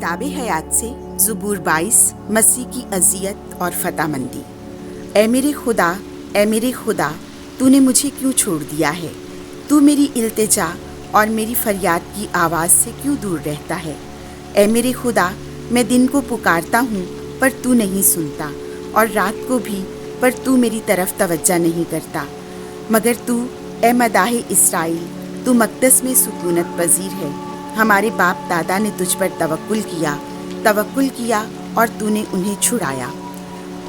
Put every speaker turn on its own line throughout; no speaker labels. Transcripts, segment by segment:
किताब हयात से ज़बूर 22 मसीह की अज़ियत और फ़तहमंदी। ए मेरे खुदा, तूने मुझे क्यों छोड़ दिया है? तू मेरी इल्तिजा और मेरी फरियाद की आवाज़ से क्यों दूर रहता है? ए मेरे खुदा, मैं दिन को पुकारता हूँ पर तू नहीं सुनता, और रात को भी पर तू मेरी तरफ तवज्जो नहीं करता। मगर तू, ए मदाहे इस्राएल, तू मक़दस में सुकूनत पज़ीर है। हमारे बाप दादा ने तुझ पर तवक्कुल किया और तूने उन्हें छुड़ाया।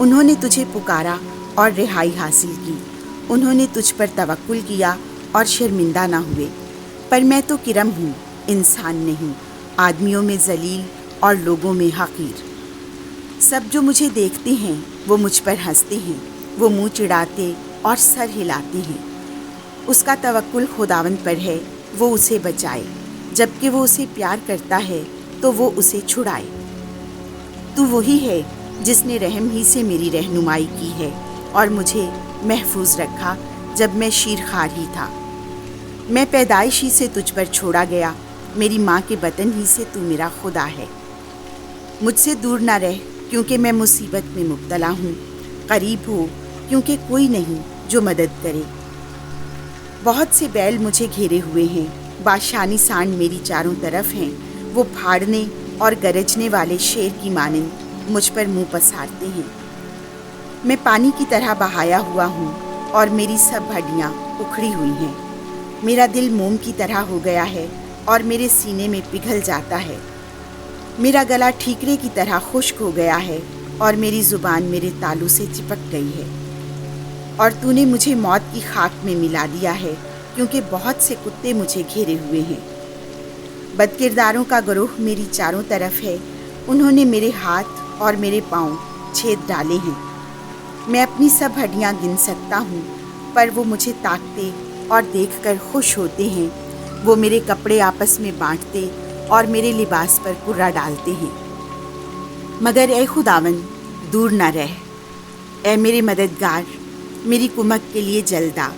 उन्होंने तुझे पुकारा और रिहाई हासिल की। उन्होंने तुझ पर तवक्कुल किया और शर्मिंदा ना हुए। पर मैं तो किरम हूँ, इंसान नहीं, आदमियों में जलील और लोगों में हक़ीर। सब जो मुझे देखते हैं वो मुझ पर हंसते हैं, वो मुँह चिढ़ाते और सर हिलाते हैं। उसका तवक्कुल खुदावंद पर है, वो उसे बचाए। जबकि वो उसे प्यार करता है तो वो उसे छुड़ाए। तू वही है जिसने रहम ही से मेरी रहनुमाई की है और मुझे महफूज रखा जब मैं शीरखार ही था। मैं पैदाइश ही से तुझ पर छोड़ा गया, मेरी माँ के बतन ही से तू मेरा खुदा है। मुझसे दूर ना रह, क्योंकि मैं मुसीबत में मुब्तला हूँ। करीब हो, क्योंकि कोई नहीं जो मदद करे। बहुत से बैल मुझे घेरे हुए हैं, बादशानी सांड मेरी चारों तरफ हैं। वो फाड़ने और गरजने वाले शेर की मानिंद मुझ पर मुंह पसारते हैं। मैं पानी की तरह बहाया हुआ हूँ और मेरी सब हड्डियाँ उखड़ी हुई हैं। मेरा दिल मोम की तरह हो गया है और मेरे सीने में पिघल जाता है। मेरा गला ठीकरे की तरह खुश्क हो गया है और मेरी ज़ुबान मेरे तालू से चिपक गई है। और तूने मुझे मौत की खाक में मिला दिया है, क्योंकि बहुत से कुत्ते मुझे घेरे हुए हैं। बदकिरदारों का गिरोह मेरी चारों तरफ है। उन्होंने मेरे हाथ और मेरे पाँव छेद डाले हैं। मैं अपनी सब हड्डियाँ गिन सकता हूँ, पर वो मुझे ताकते और देखकर खुश होते हैं। वो मेरे कपड़े आपस में बांटते और मेरे लिबास पर कुर्रा डालते हैं। मगर ए खुदावन, दूर न रह। ए मेरे मददगार, मेरी कुमक के लिए जल्दा।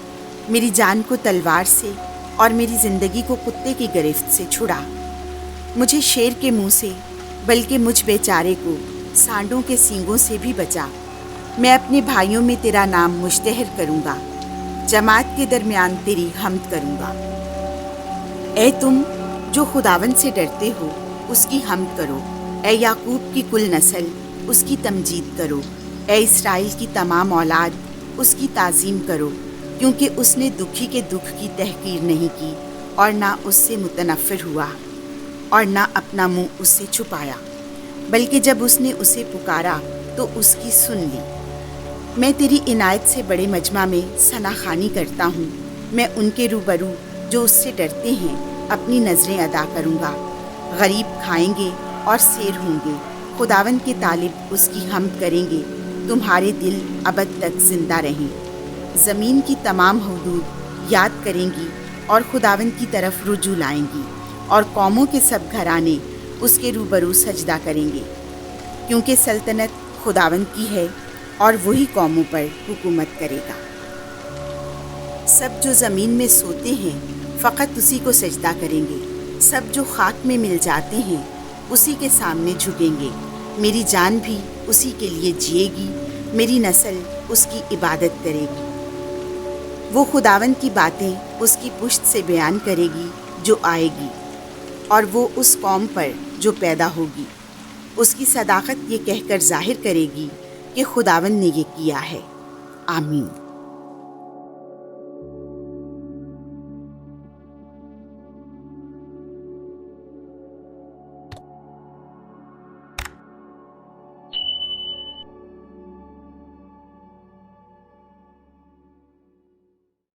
मेरी जान को तलवार से और मेरी ज़िंदगी को कुत्ते की गिरफ्त से छुड़ा। मुझे शेर के मुंह से, बल्कि मुझ बेचारे को सांडों के सींगों से भी बचा। मैं अपने भाइयों में तेरा नाम मुश्तहर करूँगा, जमात के दरमियान तेरी हम्द करूँगा। ए तुम जो खुदावंद से डरते हो, उसकी हम्द करो। ए याकूब की कुल नस्ल, उसकी तमजीद करो। ए इस्राएल की तमाम औलाद, उसकी ताज़ीम करो, क्योंकि उसने दुखी के दुख की तहकीर नहीं की और ना उससे मुतनफ़िर हुआ और ना अपना मुंह उससे छुपाया, बल्कि जब उसने उसे पुकारा तो उसकी सुन ली। मैं तेरी इनायत से बड़े मजमा में सनाखानी करता हूँ। मैं उनके रूबरू जो उससे डरते हैं अपनी नज़रें अदा करूँगा। गरीब खाएंगे और सेर होंगे, खुदावंद के तालिब उसकी हम्द करेंगे। तुम्हारे दिल अबद तक जिंदा रहें। ज़मीन की तमाम हुदूद याद करेंगी और खुदावंद की तरफ रुजू लाएंगी, और कौमों के सब घराने उसके रूबरू सजदा करेंगे, क्योंकि सल्तनत खुदावंद की है और वही कौमों पर हुकूमत करेगा। सब जो ज़मीन में सोते हैं फ़कत उसी को सजदा करेंगे। सब जो खाक में मिल जाते हैं उसी के सामने झुकेंगे। मेरी जान भी उसी के लिए जिएगी, मेरी नस्ल उसकी इबादत करेगी। वो खुदावंद की बातें उसकी पुश्त से बयान करेगी जो आएगी, और वो उस कौम पर जो पैदा होगी उसकी सदाकत ये कहकर ज़ाहिर करेगी कि खुदावंद ने ये किया है। आमीन।